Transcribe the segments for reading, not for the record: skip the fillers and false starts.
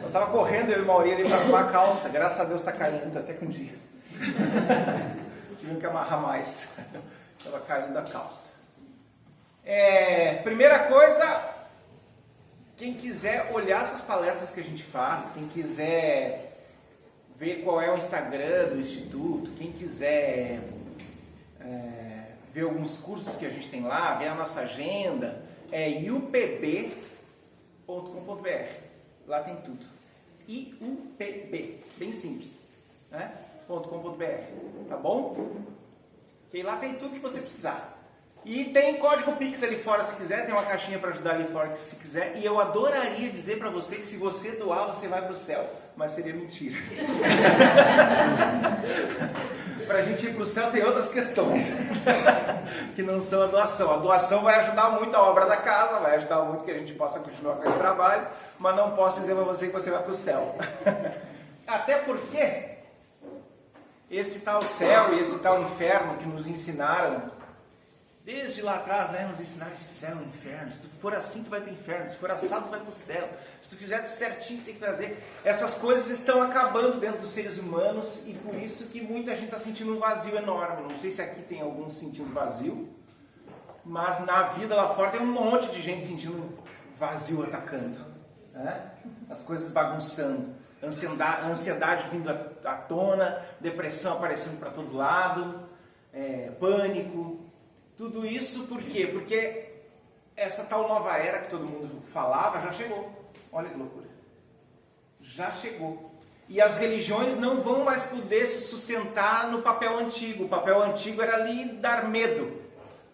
estava correndo, eu e o Mauri ali para arrumar a calça. Graças a Deus está caindo, até que um dia. Tive que amarrar mais. Estava caindo a calça. Primeira coisa, quem quiser olhar essas palestras que a gente faz, quem quiser ver qual é o Instagram do Instituto, quem quiser ver alguns cursos que a gente tem lá, ver a nossa agenda, é iupb.com.br. Lá tem tudo. IUPB, bem simples, né? .com.br, tá bom? Que lá tem tudo que você precisar. E tem código Pix ali fora se quiser, tem uma caixinha para ajudar ali fora se quiser. E eu adoraria dizer para você que se você doar, você vai para o céu. Mas seria mentira. Para a gente ir para o céu tem outras questões que não são a doação. A doação vai ajudar muito a obra da casa, vai ajudar muito que a gente possa continuar com esse trabalho, mas não posso dizer para você que você vai para o céu. Até porque esse tal céu e esse tal inferno que nos ensinaram desde lá atrás, né, nos ensinaram esse céu e inferno. Se tu for assim, tu vai para o inferno. Se for assado, tu vai para o céu. Se tu fizer certinho, tu tem que fazer. Essas coisas estão acabando dentro dos seres humanos e por isso que muita gente está sentindo um vazio enorme. Não sei se aqui tem algum sentindo vazio, mas na vida lá fora tem um monte de gente sentindo vazio atacando, né? As coisas bagunçando. Ansiedade vindo à tona, depressão aparecendo para todo lado, pânico. Tudo isso por quê? Porque essa tal nova era que todo mundo falava já chegou. Olha que loucura. Já chegou. E as religiões não vão mais poder se sustentar no papel antigo. O papel antigo era lhe dar medo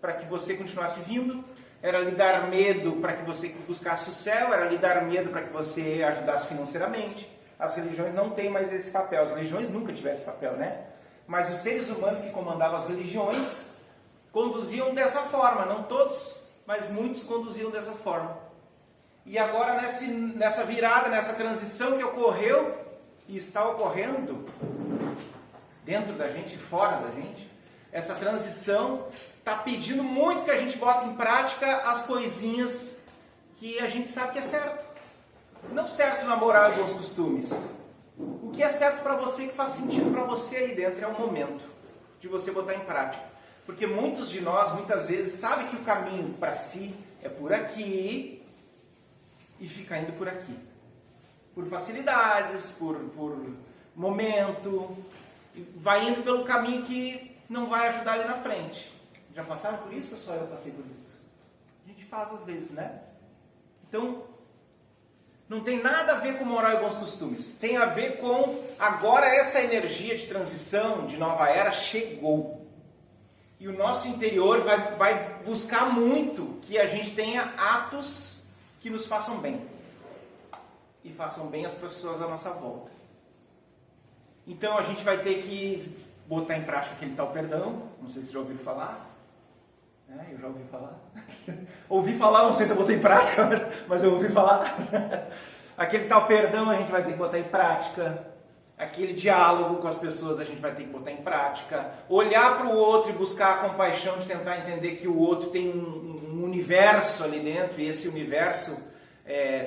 para que você continuasse vindo, era lhe dar medo para que você buscasse o céu, era lhe dar medo para que você ajudasse financeiramente. As religiões não têm mais esse papel. As religiões nunca tiveram esse papel, né? Mas os seres humanos que comandavam as religiões conduziam dessa forma, não todos, mas muitos conduziam dessa forma. E agora nessa virada, nessa transição que ocorreu e está ocorrendo dentro da gente e fora da gente, essa transição está pedindo muito que a gente bote em prática as coisinhas que a gente sabe que é certo. Não certo na moral e bons costumes. O que é certo para você, que faz sentido para você aí dentro, é o momento de você botar em prática. Porque muitos de nós, muitas vezes, sabem que o caminho para si é por aqui e fica indo por aqui. Por facilidades, por momento, vai indo pelo caminho que não vai ajudar ali na frente. Já passaram por isso ou só eu passei por isso? A gente faz às vezes, né? Então, não tem nada a ver com moral e bons costumes. Tem a ver com agora essa energia de transição, de nova era, chegou. E o nosso interior vai buscar muito que a gente tenha atos que nos façam bem. E façam bem as pessoas à nossa volta. Então a gente vai ter que botar em prática aquele tal perdão. Não sei se já ouviram falar. Eu já ouvi falar. Ouvi falar, não sei se eu botei em prática, mas eu ouvi falar. Aquele tal perdão a gente vai ter que botar em prática. Aquele diálogo com as pessoas a gente vai ter que botar em prática. Olhar para o outro e buscar a compaixão de tentar entender que o outro tem um universo ali dentro. E esse universo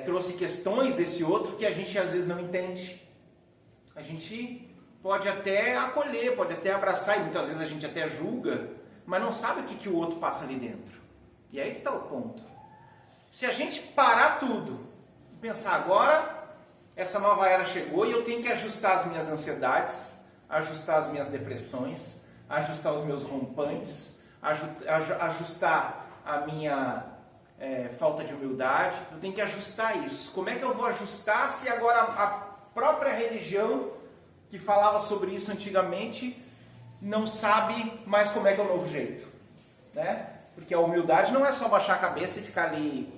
trouxe questões desse outro que a gente às vezes não entende. A gente pode até acolher, pode até abraçar. E muitas vezes a gente até julga, mas não sabe o que o outro passa ali dentro. E aí que está o ponto. Se a gente parar tudo e pensar agora, essa nova era chegou e eu tenho que ajustar as minhas ansiedades, ajustar as minhas depressões, ajustar os meus rompantes, ajustar a minha falta de humildade. Eu tenho que ajustar isso. Como é que eu vou ajustar se agora a própria religião que falava sobre isso antigamente não sabe mais como é que é o novo jeito, né? Porque a humildade não é só baixar a cabeça e ficar ali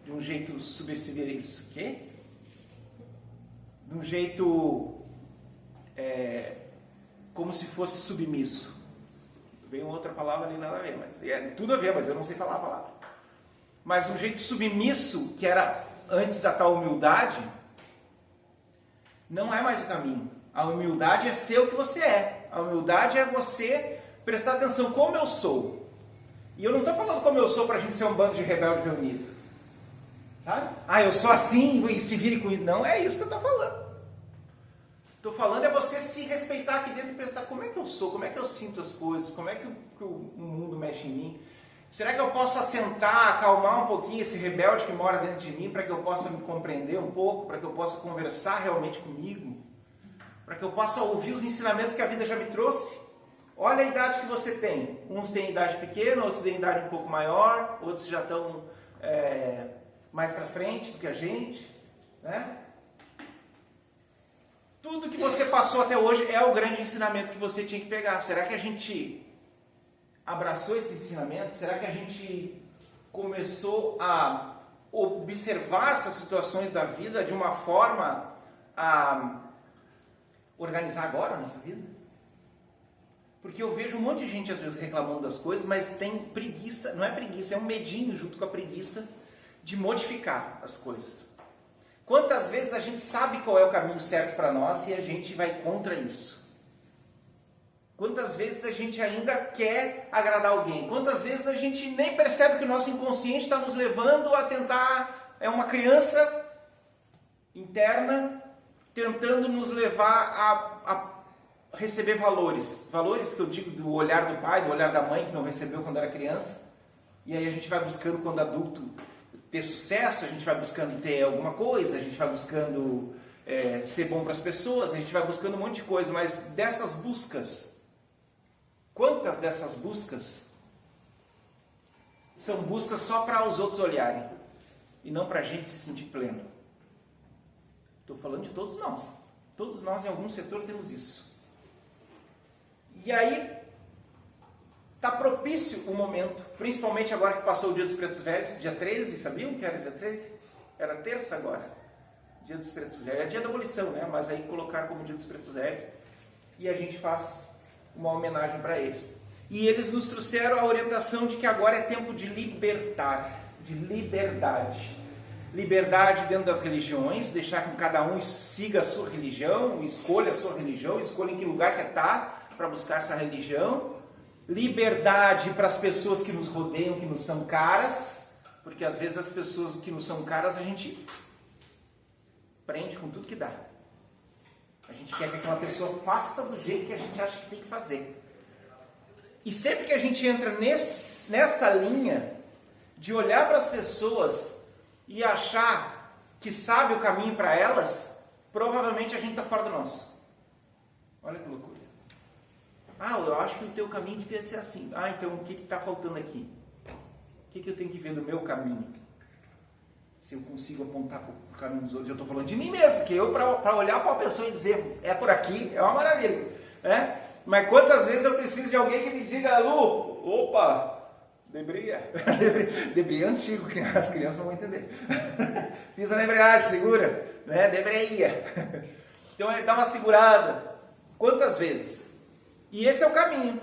de um jeito subversivo, quê? De um jeito como se fosse submisso. Veio outra palavra ali, nada a ver, mas tudo a ver, mas eu não sei falar a palavra. Mas um jeito submisso, que era antes da tal humildade, não é mais o caminho. A humildade é ser o que você é. A humildade é você prestar atenção como eu sou. E eu não estou falando como eu sou para a gente ser um bando de rebelde reunido. Sabe? Ah, eu sou assim e se vire com isso. Não é isso que eu estou falando. Estou falando é você se respeitar aqui dentro e pensar como é que eu sou, como é que eu sinto as coisas, como é que o mundo mexe em mim. Será que eu posso assentar, acalmar um pouquinho esse rebelde que mora dentro de mim para que eu possa me compreender um pouco, para que eu possa conversar realmente comigo, para que eu possa ouvir os ensinamentos que a vida já me trouxe? Olha a idade que você tem. Uns têm idade pequena, outros têm idade um pouco maior, outros já estão mais para frente do que a gente, né? Tudo que você passou até hoje é o grande ensinamento que você tinha que pegar. Será que a gente abraçou esse ensinamento? Será que a gente começou a observar essas situações da vida de uma forma a organizar agora a nossa vida? Porque eu vejo um monte de gente às vezes reclamando das coisas, mas tem preguiça, não é preguiça, é um medinho junto com a preguiça de modificar as coisas. Quantas vezes a gente sabe qual é o caminho certo para nós e a gente vai contra isso? Quantas vezes a gente ainda quer agradar alguém? Quantas vezes a gente nem percebe que o nosso inconsciente está nos levando a tentar... É uma criança interna tentando nos levar a receber valores. Valores que eu digo do olhar do pai, do olhar da mãe que não recebeu quando era criança. E aí a gente vai buscando quando adulto ter sucesso, a gente vai buscando ter alguma coisa, a gente vai buscando ser bom para as pessoas, a gente vai buscando um monte de coisa, mas dessas buscas, quantas dessas buscas são buscas só para os outros olharem e não para a gente se sentir pleno? Estou falando de todos nós. Todos nós em algum setor temos isso. E aí está propício o momento, principalmente agora que passou o Dia dos Pretos Velhos, dia 13, sabiam que era dia 13? Era terça agora, Dia dos Pretos Velhos. É dia da abolição, né? Mas aí colocaram como Dia dos Pretos Velhos e a gente faz uma homenagem para eles. E eles nos trouxeram a orientação de que agora é tempo de libertar, de liberdade. Liberdade dentro das religiões, deixar que cada um siga a sua religião, escolha a sua religião, escolha em que lugar quer estar para buscar essa religião. Liberdade para as pessoas que nos rodeiam, que nos são caras, porque às vezes as pessoas que nos são caras a gente prende com tudo que dá. A gente quer que aquela pessoa faça do jeito que a gente acha que tem que fazer. E sempre que a gente entra nessa linha de olhar para as pessoas e achar que sabe o caminho para elas, provavelmente a gente está fora do nosso. Olha que loucura. Ah, eu acho que o teu caminho devia ser assim. Ah, então o que está faltando aqui? O que eu tenho que ver do meu caminho? Se eu consigo apontar para o caminho dos outros, eu estou falando de mim mesmo, porque eu, para olhar para uma pessoa e dizer, é por aqui, é uma maravilha. Né? Mas quantas vezes eu preciso de alguém que me diga, Lu, opa, debreia. Debreia é antigo, que as crianças não vão entender. Pisa na embreagem, segura, né? Debreia. Então, dá uma segurada. Quantas vezes? E esse é o caminho.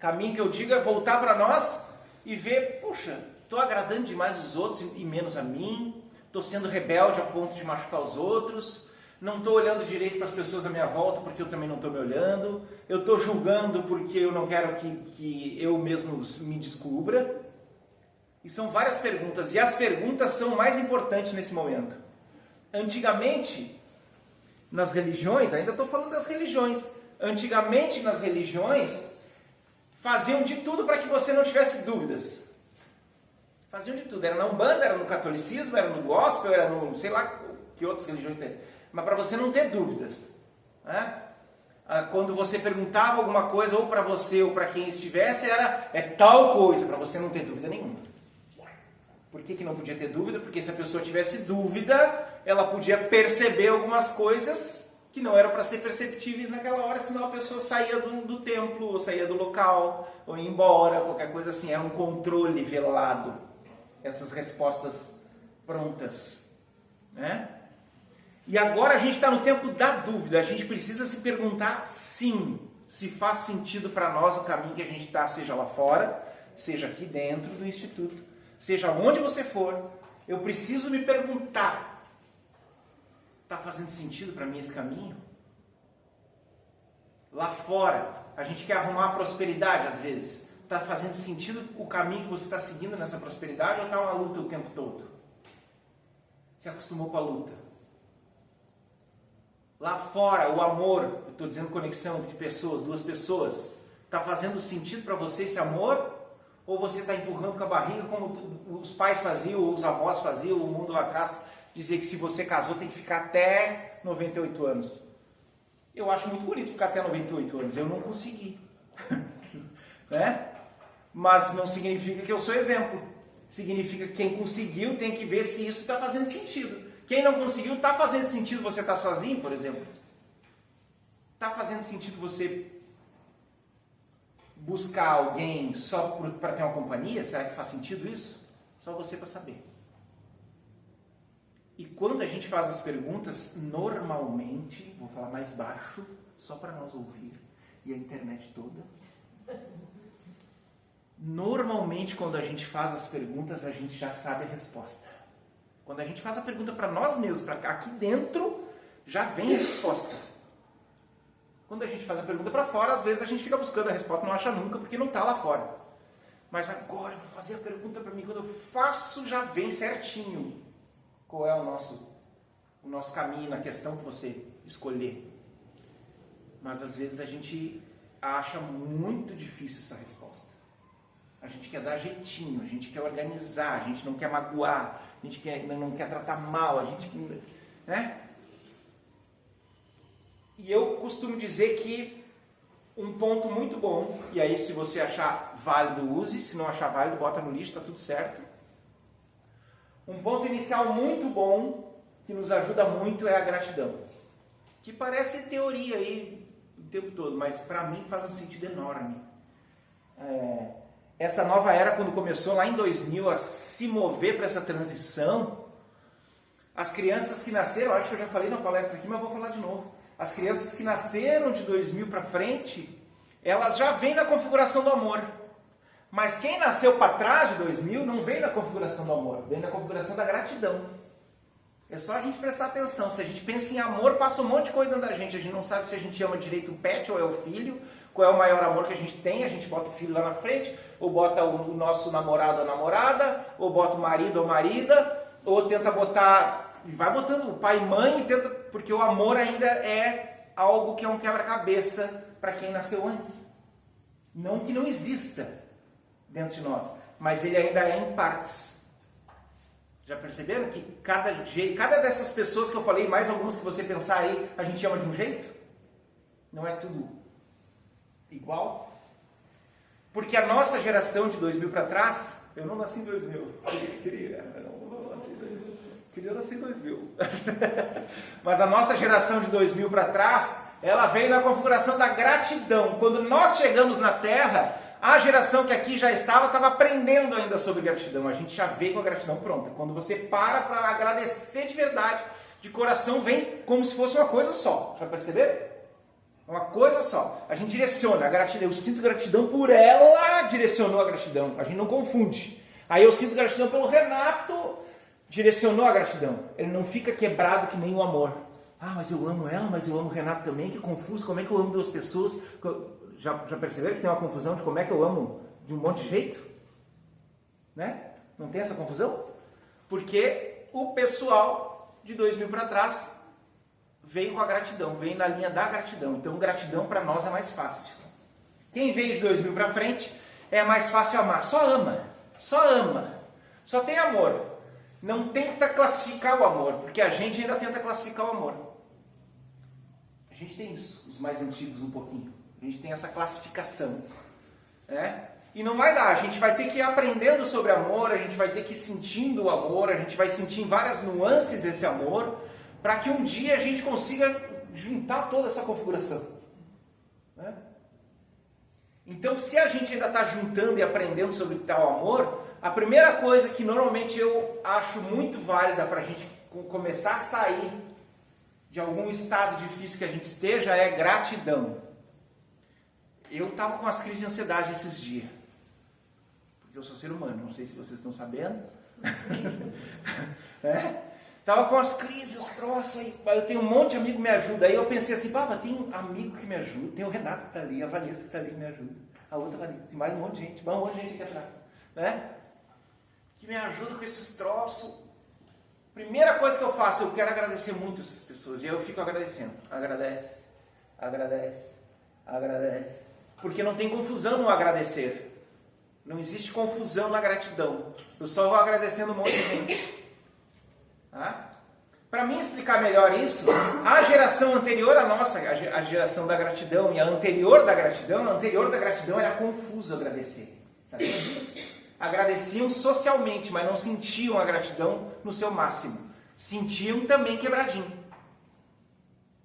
Caminho que eu digo é voltar para nós e ver, puxa, estou agradando demais os outros e menos a mim, estou sendo rebelde a ponto de machucar os outros, não estou olhando direito para as pessoas à minha volta porque eu também não estou me olhando, eu estou julgando porque eu não quero que eu mesmo me descubra. E são várias perguntas, e as perguntas são mais importantes nesse momento. Antigamente, nas religiões, ainda estou falando das religiões, antigamente nas religiões, faziam de tudo para que você não tivesse dúvidas. Faziam de tudo. Era na Umbanda, era no catolicismo, era no gospel, era no... sei lá que outras religiões tem. Mas para você não ter dúvidas. Né? Quando você perguntava alguma coisa, ou para você ou para quem estivesse, é tal coisa, para você não ter dúvida nenhuma. Por que não podia ter dúvida? Porque se a pessoa tivesse dúvida, ela podia perceber algumas coisas que não eram para ser perceptíveis naquela hora, senão a pessoa saía do templo, ou saía do local, ou ia embora, qualquer coisa assim. Era um controle velado, essas respostas prontas. Né? E agora a gente está no tempo da dúvida, a gente precisa se perguntar, sim, se faz sentido para nós o caminho que a gente está, seja lá fora, seja aqui dentro do Instituto, seja onde você for, eu preciso me perguntar, está fazendo sentido para mim esse caminho? Lá fora, a gente quer arrumar a prosperidade às vezes. Está fazendo sentido o caminho que você está seguindo nessa prosperidade ou está uma luta o tempo todo? se acostumou com a luta. Lá fora, o amor, eu estou dizendo conexão entre pessoas, duas pessoas, está fazendo sentido para você esse amor? Ou você está empurrando com a barriga como os pais faziam, os avós faziam, o mundo lá atrás, dizer que se você casou tem que ficar até 98 anos. Eu acho muito bonito ficar até 98 anos, eu não consegui. Né? Mas não significa que eu sou exemplo. Significa que quem conseguiu tem que ver se isso está fazendo sentido. Quem não conseguiu, está fazendo sentido você estar sozinho, por exemplo? Está fazendo sentido você buscar alguém só para ter uma companhia? Será que faz sentido isso? Só você para saber. E quando a gente faz as perguntas, normalmente, vou falar mais baixo, só para nós ouvir, e a internet toda. Normalmente, quando a gente faz as perguntas, a gente já sabe a resposta. Quando a gente faz a pergunta para nós mesmos, para aqui dentro, já vem a resposta. Quando a gente faz a pergunta para fora, às vezes a gente fica buscando a resposta, não acha nunca, porque não está lá fora. Mas agora eu vou fazer a pergunta para mim. Quando eu faço, já vem certinho qual é o nosso caminho na questão que você escolher. Mas às vezes a gente acha muito difícil essa resposta. A gente quer dar jeitinho, a gente quer organizar, a gente não quer magoar, a gente não quer tratar mal, a gente... né? E eu costumo dizer que um ponto muito bom, e aí se você achar válido, use, se não achar válido, bota no lixo, tá tudo certo. Um ponto inicial muito bom, que nos ajuda muito, é a gratidão. Que parece teoria aí o tempo todo, mas para mim faz um sentido enorme. Essa nova era, quando começou lá em 2000 a se mover para essa transição, as crianças que nasceram, acho que eu já falei na palestra aqui, mas vou falar de novo. As crianças que nasceram de 2000 para frente, elas já vêm na configuração do amor. Mas quem nasceu para trás de 2000 não vem na configuração do amor, vem na configuração da gratidão. É só a gente prestar atenção. Se a gente pensa em amor, passa um monte de coisa dentro da gente. A gente não sabe se a gente ama direito o pet ou é o filho, qual é o maior amor que a gente tem. A gente bota o filho lá na frente, ou bota o nosso namorado ou namorada, ou bota o marido ou marida, ou tenta botar... E vai botando o pai e mãe, e tenta, porque o amor ainda é algo que é um quebra-cabeça para quem nasceu antes. Não que não exista dentro de nós, mas ele ainda é em partes. Já perceberam que cada dessas pessoas que eu falei, mais algumas que você pensar aí, a gente chama de um jeito? Não é tudo igual? Porque a nossa geração de 2000 para trás, eu não nasci em 2000, queria nascer em 2000. Mas a nossa geração de 2000 para trás, ela veio na configuração da gratidão. Quando nós chegamos na Terra, a geração que aqui já estava aprendendo ainda sobre gratidão. A gente já veio com a gratidão pronta. Quando você para agradecer de verdade, de coração, vem como se fosse uma coisa só. Já perceberam? Uma coisa só. A gente direciona a gratidão. Eu sinto gratidão por ela, direcionou a gratidão. A gente não confunde. Aí eu sinto gratidão pelo Renato, direcionou a gratidão. Ele não fica quebrado que nem o amor. Ah, mas eu amo ela, mas eu amo o Renato também. Que confuso. Como é que eu amo duas pessoas? Já perceberam que tem uma confusão de como é que eu amo de um monte de jeito? Né? Não tem essa confusão? Porque o pessoal de 2000 para trás veio com a gratidão, veio na linha da gratidão. Então, gratidão para nós é mais fácil. Quem veio de 2000 para frente, é mais fácil amar. Só ama. Só ama. Só tem amor. Não tenta classificar o amor, porque a gente ainda tenta classificar o amor. A gente tem isso, os mais antigos um pouquinho. A gente tem essa classificação. E não vai dar, a gente vai ter que ir aprendendo sobre amor, a gente vai ter que ir sentindo o amor, a gente vai sentir em várias nuances esse amor, para que um dia a gente consiga juntar toda essa configuração. Então, se a gente ainda está juntando e aprendendo sobre tal amor, a primeira coisa que normalmente eu acho muito válida para a gente começar a sair de algum estado difícil que a gente esteja é gratidão. Eu estava com as crises de ansiedade esses dias. Porque eu sou ser humano, não sei se vocês estão sabendo. Tava com as crises, os troços aí. Eu tenho um monte de amigo que me ajuda. Aí eu pensei assim, tem um amigo que me ajuda. Tem o Renato que está ali, a Vanessa que está ali que me ajuda. A outra Vanessa, tem mais um monte de gente. Um monte de gente aqui atrás. Que me ajuda com esses troços. Primeira coisa que eu faço, eu quero agradecer muito essas pessoas. E eu fico agradecendo. Agradece, agradece, agradece. Porque não tem confusão no agradecer. Não existe confusão na gratidão. Eu só vou agradecendo um monte de gente. Tá? Para mim explicar melhor isso, a geração anterior à nossa, a geração da gratidão e a anterior da gratidão era confuso agradecer. Tá vendo isso? Agradeciam socialmente, mas não sentiam a gratidão no seu máximo. Sentiam também quebradinho.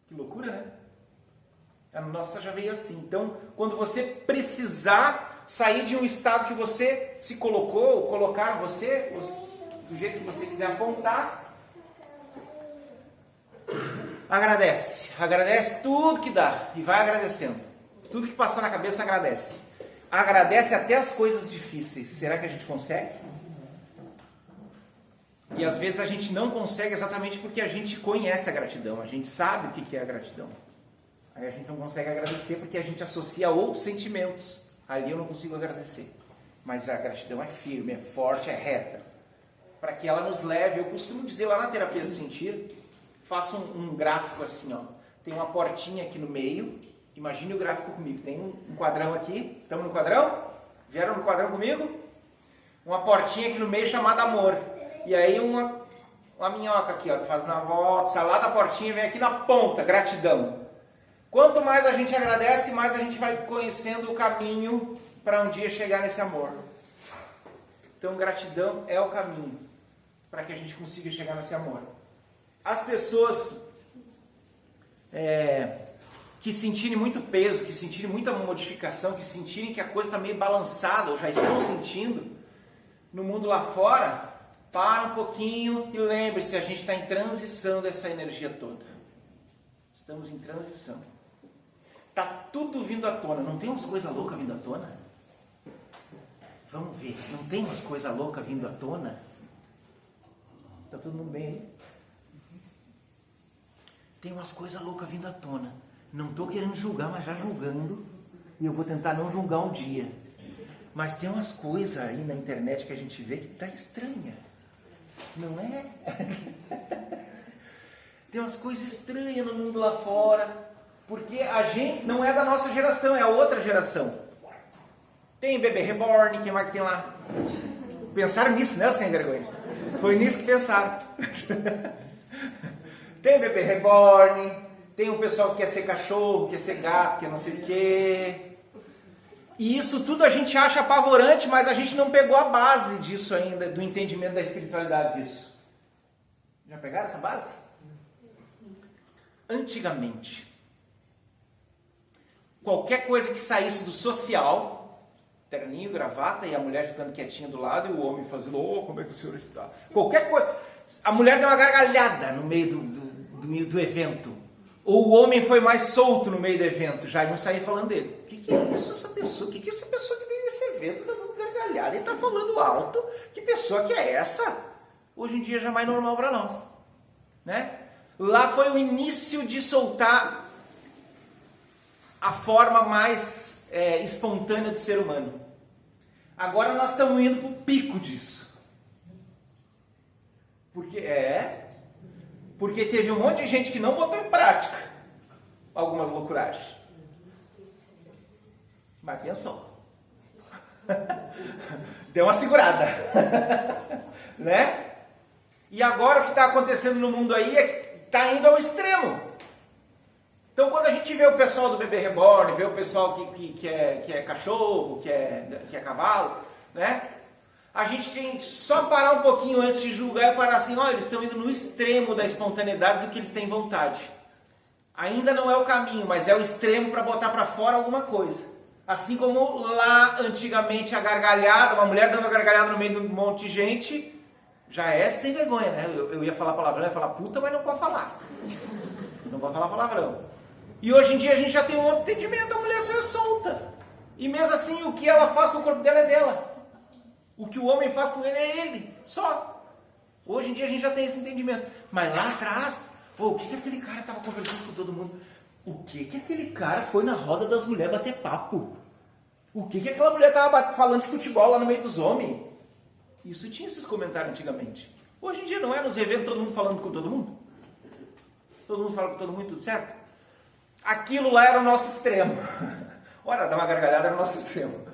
Que loucura, né? A nossa já veio assim. Então, quando você precisar sair de um estado que você se colocou, ou colocaram você, do jeito que você quiser apontar, agradece. Agradece tudo que dá e vai agradecendo. Tudo que passar na cabeça, agradece. Agradece até as coisas difíceis. Será que a gente consegue? E às vezes a gente não consegue exatamente porque a gente conhece a gratidão. A gente sabe o que é a gratidão. Aí a gente não consegue agradecer porque a gente associa a outros sentimentos. Ali eu não consigo agradecer. Mas a gratidão é firme, é forte, é reta. Para que ela nos leve, eu costumo dizer lá na terapia do sentir, faço um gráfico assim, ó. Tem uma portinha aqui no meio. Imagine o gráfico comigo. Tem um quadrão aqui. Estamos no quadrão? Vieram no quadrão comigo? Uma portinha aqui no meio chamada amor. E aí uma minhoca aqui, ó, que faz na volta, salada, a portinha vem aqui na ponta, gratidão. Quanto mais a gente agradece, mais a gente vai conhecendo o caminho para um dia chegar nesse amor. Então, gratidão é o caminho para que a gente consiga chegar nesse amor. As pessoas que sentirem muito peso, que sentirem muita modificação, que sentirem que a coisa está meio balançada, ou já estão sentindo, no mundo lá fora, para um pouquinho e lembre-se, a gente está em transição dessa energia toda. Estamos em transição. Está tudo vindo à tona. Não tem umas coisas loucas vindo à tona? Vamos ver. Não tem umas coisas loucas vindo à tona? Está todo mundo bem aí? Tem umas coisas loucas vindo à tona. Não estou querendo julgar, mas já julgando. E eu vou tentar não julgar um dia. Mas tem umas coisas aí na internet que a gente vê que está estranha. Não é? Tem umas coisas estranhas no mundo lá fora. Porque a gente não é da nossa geração, é a outra geração. Tem bebê reborn, quem mais que tem lá? Pensaram nisso, né, sem vergonha? Foi nisso que pensaram. Tem bebê reborn, tem o pessoal que quer ser cachorro, quer ser gato, quer não sei o quê. E isso tudo a gente acha apavorante, mas a gente não pegou a base disso ainda, do entendimento da espiritualidade disso. Já pegaram essa base? Antigamente, qualquer coisa que saísse do social, terninho, gravata, e a mulher ficando quietinha do lado, e o homem fazendo, como é que o senhor está? Qualquer coisa. A mulher deu uma gargalhada no meio do evento. Ou o homem foi mais solto no meio do evento, já iam sair falando dele. O que é isso, essa pessoa? O que é essa pessoa que veio nesse evento, está dando gargalhada e está falando alto? Que pessoa que é essa? Hoje em dia já é mais normal para nós. Né? Lá foi o início de soltar a forma mais espontânea do ser humano. Agora nós estamos indo para o pico disso. Porque teve um monte de gente que não botou em prática algumas loucuragens. Mas pensou. Deu uma segurada. Né? E agora o que está acontecendo no mundo aí é que está indo ao extremo. Então quando a gente vê o pessoal do bebê reborn, vê o pessoal que é cachorro, que é cavalo, né? A gente tem que só parar um pouquinho antes de julgar e parar assim, olha, eles estão indo no extremo da espontaneidade do que eles têm vontade. Ainda não é o caminho, mas é o extremo para botar para fora alguma coisa. Assim como lá antigamente a gargalhada, uma mulher dando a gargalhada no meio de um monte de gente, já é sem vergonha, né? Eu ia falar palavrão, eu ia falar puta, mas não pode falar. Não pode falar palavrão. E hoje em dia a gente já tem um outro entendimento, a mulher saiu solta. E mesmo assim o que ela faz com o corpo dela é dela. O que o homem faz com ele é ele, só. Hoje em dia a gente já tem esse entendimento. Mas lá atrás, o que aquele cara estava conversando com todo mundo? O que aquele cara foi na roda das mulheres bater papo? O que aquela mulher estava falando de futebol lá no meio dos homens? Isso tinha esses comentários antigamente. Hoje em dia não é nos eventos todo mundo falando com todo mundo? Todo mundo fala com todo mundo, tudo certo? Aquilo lá era o nosso extremo. Ora, dar uma gargalhada era o nosso extremo.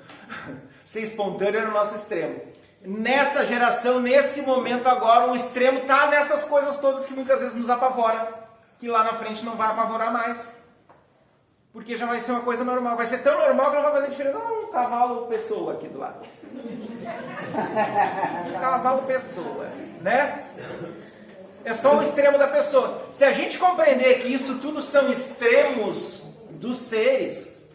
Ser espontâneo era o nosso extremo. Nessa geração, nesse momento agora, o extremo está nessas coisas todas que muitas vezes nos apavora, que lá na frente não vai apavorar mais. Porque já vai ser uma coisa normal. Vai ser tão normal que não vai fazer diferença. Um cavalo pessoa aqui do lado. Um cavalo pessoa, né? É só o extremo da pessoa. Se a gente compreender que isso tudo são extremos dos seres,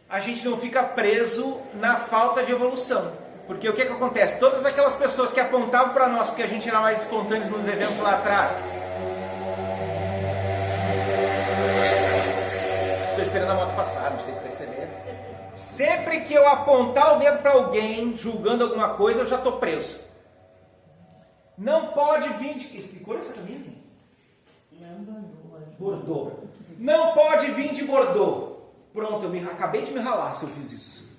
a gente não fica preso na falta de evolução. Porque o que acontece? Todas aquelas pessoas que apontavam para nós porque a gente era mais espontâneo nos eventos lá atrás. Estou esperando a moto passar, não sei se perceberam. Sempre que eu apontar o dedo para alguém julgando alguma coisa, eu já estou preso. Não pode vir de... Que cor é essa camisa? Bordeaux. Não pode vir de Bordeaux. Pronto, acabei de me ralar se eu fiz isso.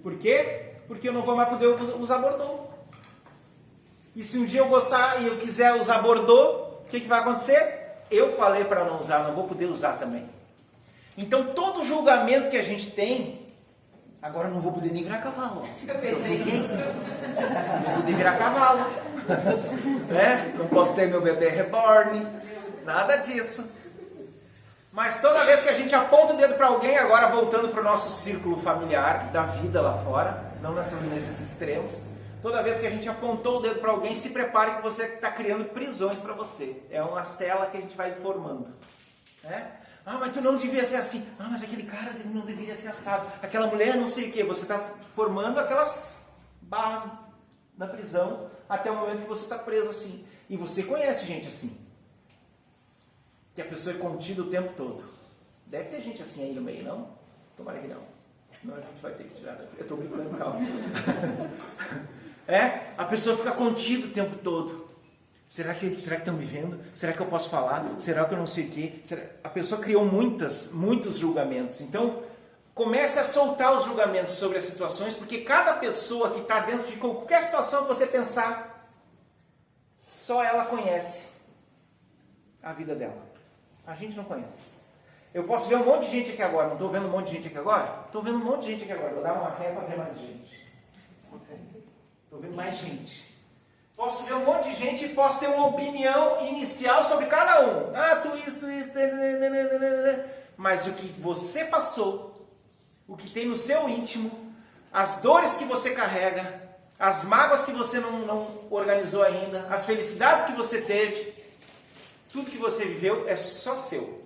Por quê? Porque eu não vou mais poder usar Bordeaux. E se um dia eu gostar e eu quiser usar Bordeaux, o que vai acontecer? Eu falei para não usar, não vou poder usar também. Então todo julgamento que a gente tem, agora eu não vou poder nem virar cavalo. Eu pensei nisso. Não vou poder virar cavalo. Né? Não posso ter meu bebê reborn. Nada disso. Mas toda vez que a gente aponta o dedo para alguém, agora voltando para o nosso círculo familiar, da vida lá fora, não nesses extremos, toda vez que a gente apontou o dedo para alguém, se prepare que você está criando prisões para você. É uma cela que a gente vai formando. Né? Ah, mas tu não devia ser assim. Ah, mas aquele cara não deveria ser assado. Aquela mulher não sei o que. Você está formando aquelas barras na prisão até o momento que você está preso assim. E você conhece gente assim. Que a pessoa é contida o tempo todo. Deve ter gente assim aí no meio, não? Tomara que não. Senão a gente vai ter que tirar daqui. Eu estou brincando, calma. A pessoa fica contida o tempo todo. Será que estão me vendo? Será que eu posso falar? Será que eu não sei o quê? A pessoa criou muitos julgamentos. Então, comece a soltar os julgamentos sobre as situações, porque cada pessoa que está dentro de qualquer situação que você pensar, só ela conhece a vida dela. A gente não conhece. Eu posso ver um monte de gente aqui agora. Não estou vendo um monte de gente aqui agora? Estou vendo um monte de gente aqui agora. Vou dar uma ré para ver mais gente. Estou vendo mais gente. Posso ver um monte de gente e posso ter uma opinião inicial sobre cada um. Ah, tu isso. Mas o que você passou, o que tem no seu íntimo, as dores que você carrega, as mágoas que você não organizou ainda, as felicidades que você teve, tudo que você viveu é só seu.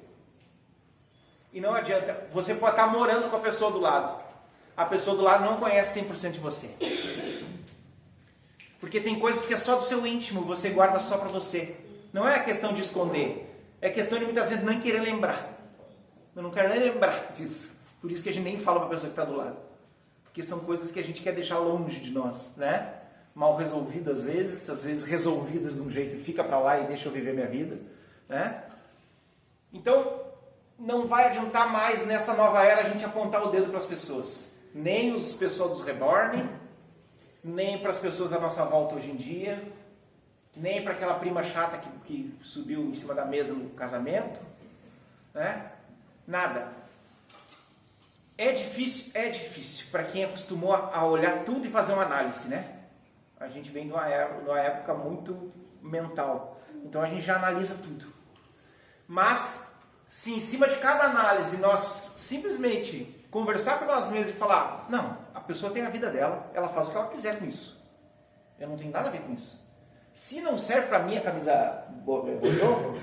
E não adianta. Você pode estar morando com a pessoa do lado. A pessoa do lado não conhece 100% de você. Porque tem coisas que é só do seu íntimo, você guarda só para você. Não é questão de esconder. É questão de muitas vezes nem querer lembrar. Eu não quero nem lembrar disso. Por isso que a gente nem fala para a pessoa que está do lado. Porque são coisas que a gente quer deixar longe de nós, né? Mal resolvidas às vezes resolvidas de um jeito e fica para lá e deixa eu viver minha vida, né? Então, não vai adiantar mais nessa nova era a gente apontar o dedo para as pessoas. Nem os pessoal dos Reborn, nem para as pessoas à nossa volta hoje em dia, nem para aquela prima chata que subiu em cima da mesa no casamento, né? Nada. É difícil para quem acostumou a olhar tudo e fazer uma análise, né? A gente vem de uma época muito mental, então a gente já analisa tudo. Mas, se em cima de cada análise nós simplesmente conversar com nós mesmos e falar, não, a pessoa tem a vida dela, ela faz o que ela quiser com isso. Eu não tenho nada a ver com isso. Se não serve para mim a camisa Bordeaux,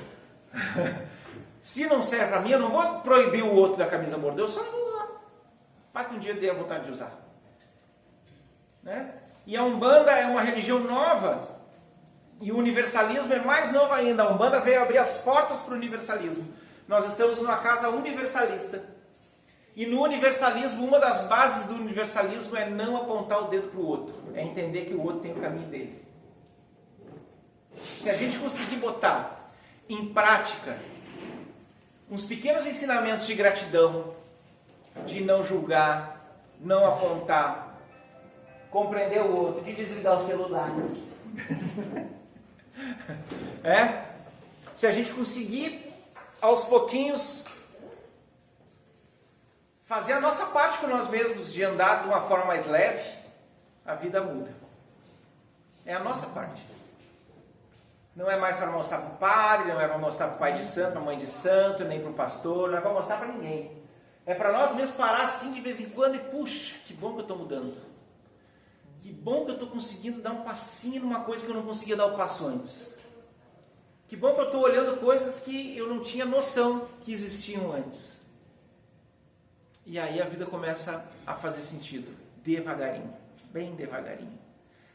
se não serve para mim, eu não vou proibir o outro da camisa Bordeaux, eu só não vou usar. Vai que um dia dê a vontade de usar. Né? E a Umbanda é uma religião nova, e o universalismo é mais novo ainda. A Umbanda veio abrir as portas para o universalismo. Nós estamos numa casa universalista. E no universalismo, uma das bases do universalismo é não apontar o dedo para o outro. É entender que o outro tem o caminho dele. Se a gente conseguir botar em prática uns pequenos ensinamentos de gratidão, de não julgar, não apontar, compreender o outro, de desligar o celular. Se a gente conseguir, aos pouquinhos, fazer a nossa parte com nós mesmos, de andar de uma forma mais leve, a vida muda. É a nossa parte. Não é mais para mostrar para o padre, não é para mostrar para o pai de santo, para a mãe de santo, nem para o pastor, não é para mostrar para ninguém. É para nós mesmos parar assim de vez em quando e, puxa, que bom que eu estou mudando. Que bom que eu estou conseguindo dar um passinho numa coisa que eu não conseguia dar o passo antes. Que bom que eu estou olhando coisas que eu não tinha noção que existiam antes. E aí a vida começa a fazer sentido, devagarinho, bem devagarinho.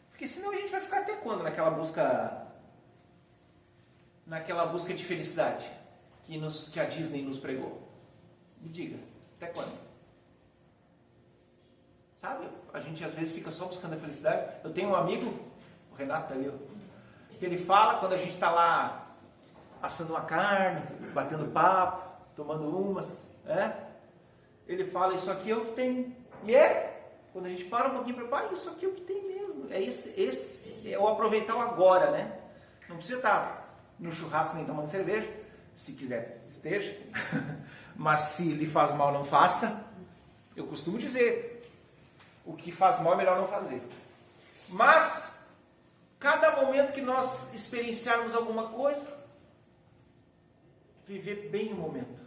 Porque senão a gente vai ficar até quando naquela busca de felicidade que a Disney nos pregou? Me diga, até quando? Sabe, a gente às vezes fica só buscando a felicidade. Eu tenho um amigo, o Renato tá ali, que ele fala quando a gente está lá assando uma carne, batendo papo, tomando umas, ele fala, isso aqui é o que tem. E quando a gente para um pouquinho para isso aqui é o que tem mesmo. Esse é o aproveitar o agora, né? Não precisa estar no churrasco nem tomando cerveja, se quiser esteja, mas se lhe faz mal não faça. Eu costumo dizer, o que faz mal é melhor não fazer. Mas cada momento que nós experienciarmos alguma coisa, viver bem o momento.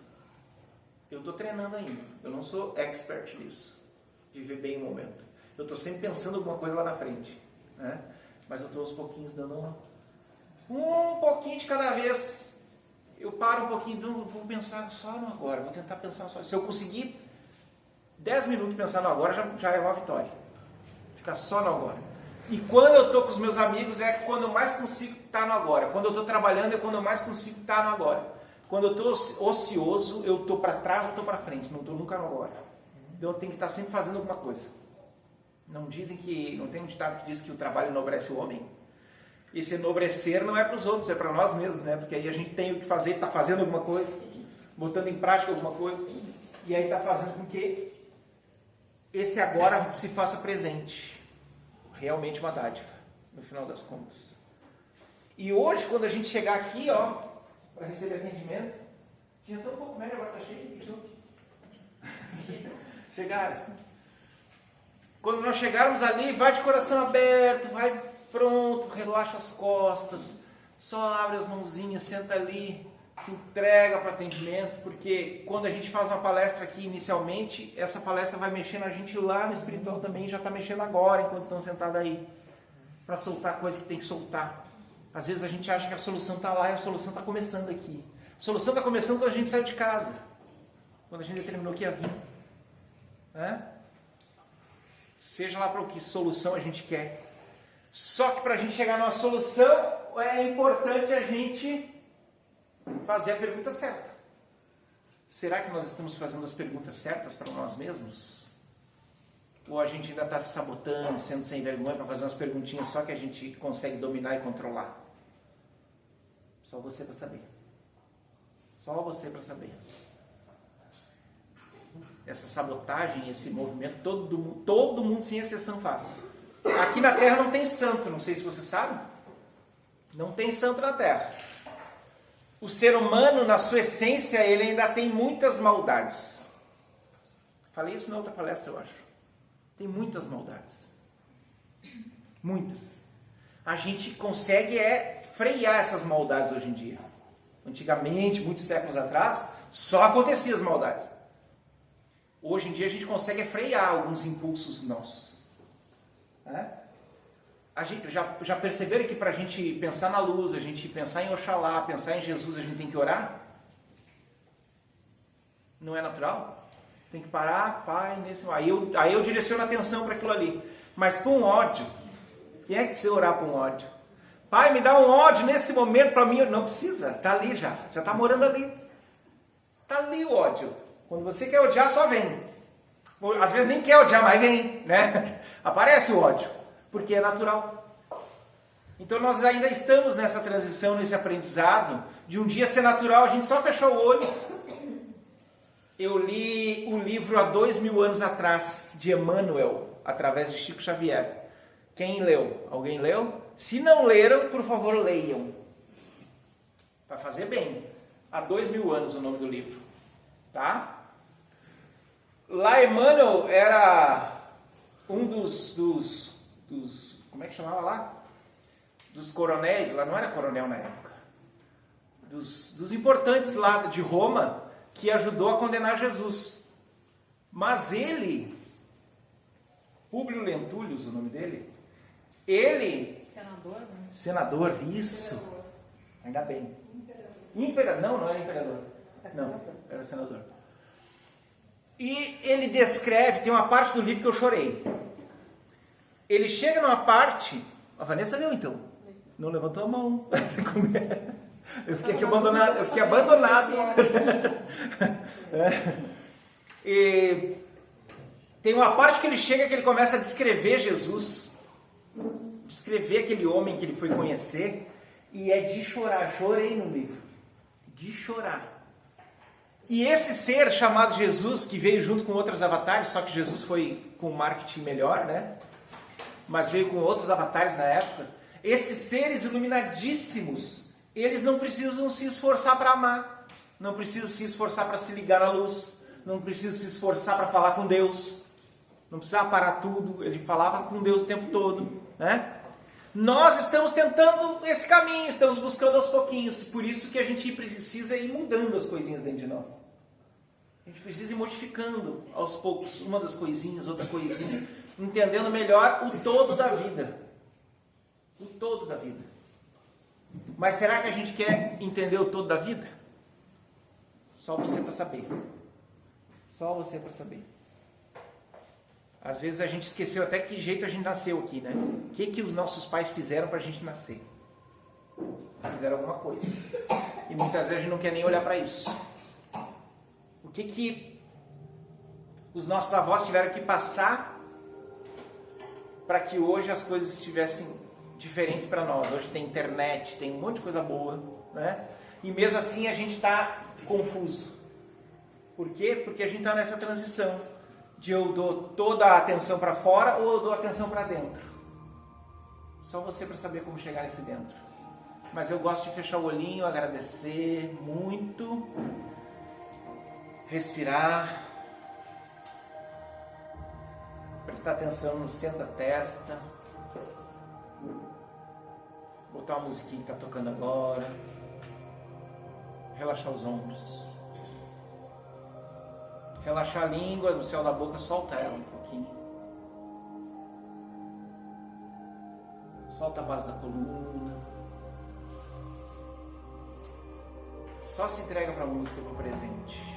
Eu estou treinando ainda, eu não sou expert nisso, viver bem o momento. Eu estou sempre pensando alguma coisa lá na frente, né? Mas eu estou aos pouquinhos dando um pouquinho de cada vez. Eu paro um pouquinho, vou pensar só no agora, vou tentar pensar só. Se eu conseguir 10 minutos pensar no agora, já é uma vitória. Ficar só no agora. E quando eu estou com os meus amigos é quando eu mais consigo estar no agora. Quando eu estou trabalhando é quando eu mais consigo estar no agora. Quando eu estou ocioso, eu estou para trás ou estou para frente, não estou nunca no agora. Então eu tenho que estar sempre fazendo alguma coisa. Não tem um ditado que diz que o trabalho enobrece o homem? Esse enobrecer não é para os outros, é para nós mesmos, né? Porque aí a gente tem o que fazer, está fazendo alguma coisa, botando em prática alguma coisa, e aí está fazendo com que esse agora se faça presente. Realmente uma dádiva, no final das contas. E hoje, quando a gente chegar aqui, para receber atendimento, tinha tão pouco médio, agora está cheio de tudo. Chegaram. Quando nós chegarmos ali, vai de coração aberto, vai pronto, relaxa as costas, só abre as mãozinhas, senta ali, se entrega para atendimento, porque quando a gente faz uma palestra aqui inicialmente, essa palestra vai mexer na gente lá no espiritual também, já está mexendo agora, enquanto estão sentados aí, para soltar coisa que tem que soltar. Às vezes a gente acha que a solução está lá e a solução está começando aqui. A solução está começando quando a gente saiu de casa, quando a gente determinou que ia vir. Seja lá para o que solução a gente quer. Só que para a gente chegar numa solução, é importante a gente fazer a pergunta certa. Será que nós estamos fazendo as perguntas certas para nós mesmos? Ou a gente ainda está se sabotando, sendo sem vergonha para fazer umas perguntinhas só que a gente consegue dominar e controlar? Só você para saber. Só você para saber. Essa sabotagem, esse movimento, todo mundo sem exceção faz. Aqui na Terra não tem santo, não sei se você sabe. Não tem santo na Terra. O ser humano, na sua essência, ele ainda tem muitas maldades. Falei isso na outra palestra, eu acho. Tem muitas maldades. Muitas. A gente consegue frear essas maldades hoje em dia. Antigamente, muitos séculos atrás, só aconteciam as maldades. Hoje em dia a gente consegue frear alguns impulsos nossos. A gente, já perceberam que para a gente pensar na luz, a gente pensar em Oxalá, pensar em Jesus, a gente tem que orar? Não é natural? Tem que parar, Pai, nesse... Aí eu direciono a atenção para aquilo ali. Mas para um ódio, quem é que precisa orar para um ódio? Pai, me dá um ódio nesse momento para mim. Não precisa, está ali já está morando ali. Está ali o ódio. Quando você quer odiar, só vem. Às vezes nem quer odiar, mas vem, né? Aparece o ódio, porque é natural. Então nós ainda estamos nessa transição, nesse aprendizado, de um dia ser natural, a gente só fechar o olho. Eu li um livro há 2000 anos atrás, de Emmanuel. através de Chico Xavier. Quem leu? Alguém leu? Se não leram, por favor, leiam. Para fazer bem. Há 2000 anos o nome do livro. Tá? Lá Emmanuel era um dos como é que chamava lá? Dos coronéis, lá não era coronel na época. Dos importantes lá de Roma, que ajudou a condenar Jesus. Mas ele, Públio Lentulus, o nome dele, ele... Senador, né? Senador, isso. Imperador. Ainda bem. Imperador. Não era imperador. Não, era senador. E ele descreve, tem uma parte do livro que eu chorei. Ele chega numa parte... A Vanessa leu então? Não levantou a mão. Eu fiquei aqui abandonado. Eu fiquei abandonado. E tem uma parte que ele chega que ele começa a descrever Jesus. Descrever aquele homem que ele foi conhecer. E é de chorar. Chorei no livro. De chorar. E esse ser chamado Jesus, que veio junto com outros avatares, só que Jesus foi com um marketing melhor, né? Mas veio com outros avatares na época. Esses seres iluminadíssimos, eles não precisam se esforçar para amar, não precisam se esforçar para se ligar na luz, não precisam se esforçar para falar com Deus, não precisava parar tudo, ele falava com Deus o tempo todo, né? Nós estamos tentando esse caminho, estamos buscando aos pouquinhos, por isso que a gente precisa ir mudando as coisinhas dentro de nós. A gente precisa ir modificando aos poucos, uma das coisinhas, outra coisinha, entendendo melhor o todo da vida. O todo da vida. Mas será que a gente quer entender o todo da vida? Só você para saber. Só você para saber. Às vezes a gente esqueceu até que jeito a gente nasceu aqui, né? O que os nossos pais fizeram para a gente nascer? Fizeram alguma coisa. E muitas vezes a gente não quer nem olhar para isso. O que os nossos avós tiveram que passar para que hoje as coisas estivessem diferentes para nós. Hoje tem internet, tem um monte de coisa boa, né? E mesmo assim a gente está confuso. Por quê? Porque a gente está nessa transição de eu dou toda a atenção para fora ou eu dou atenção para dentro. Só você para saber como chegar nesse dentro. Mas eu gosto de fechar o olhinho, agradecer muito, respirar, prestar atenção no centro da testa, botar uma musiquinha que está tocando agora, relaxar os ombros, relaxar a língua no céu da boca, solta ela um pouquinho, solta a base da coluna, só se entrega para a música, para o presente.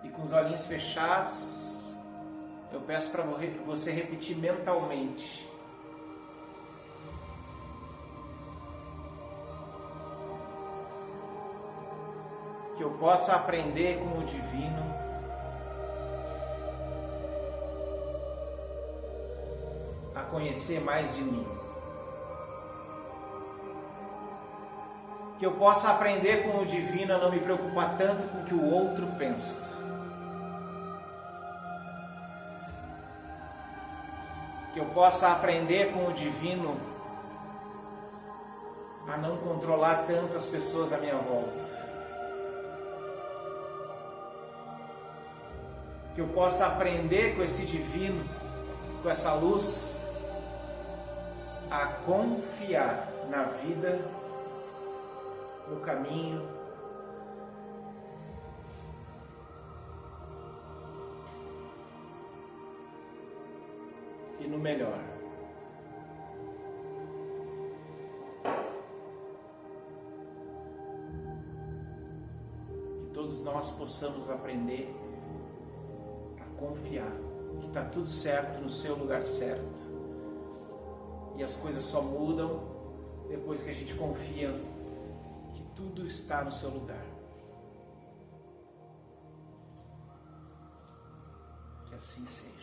E com os olhinhos fechados, eu peço para você repetir mentalmente. Que eu possa aprender com o divino a conhecer mais de mim. Que eu possa aprender com o divino a não me preocupar tanto com o que o outro pensa. Que eu possa aprender com o divino a não controlar tanto as pessoas à minha volta. Que eu possa aprender com esse divino, com essa luz, a confiar na vida, no caminho, e no melhor. Que todos nós possamos aprender a confiar que está tudo certo no seu lugar certo. E as coisas só mudam depois que a gente confia que tudo está no seu lugar. Que assim seja.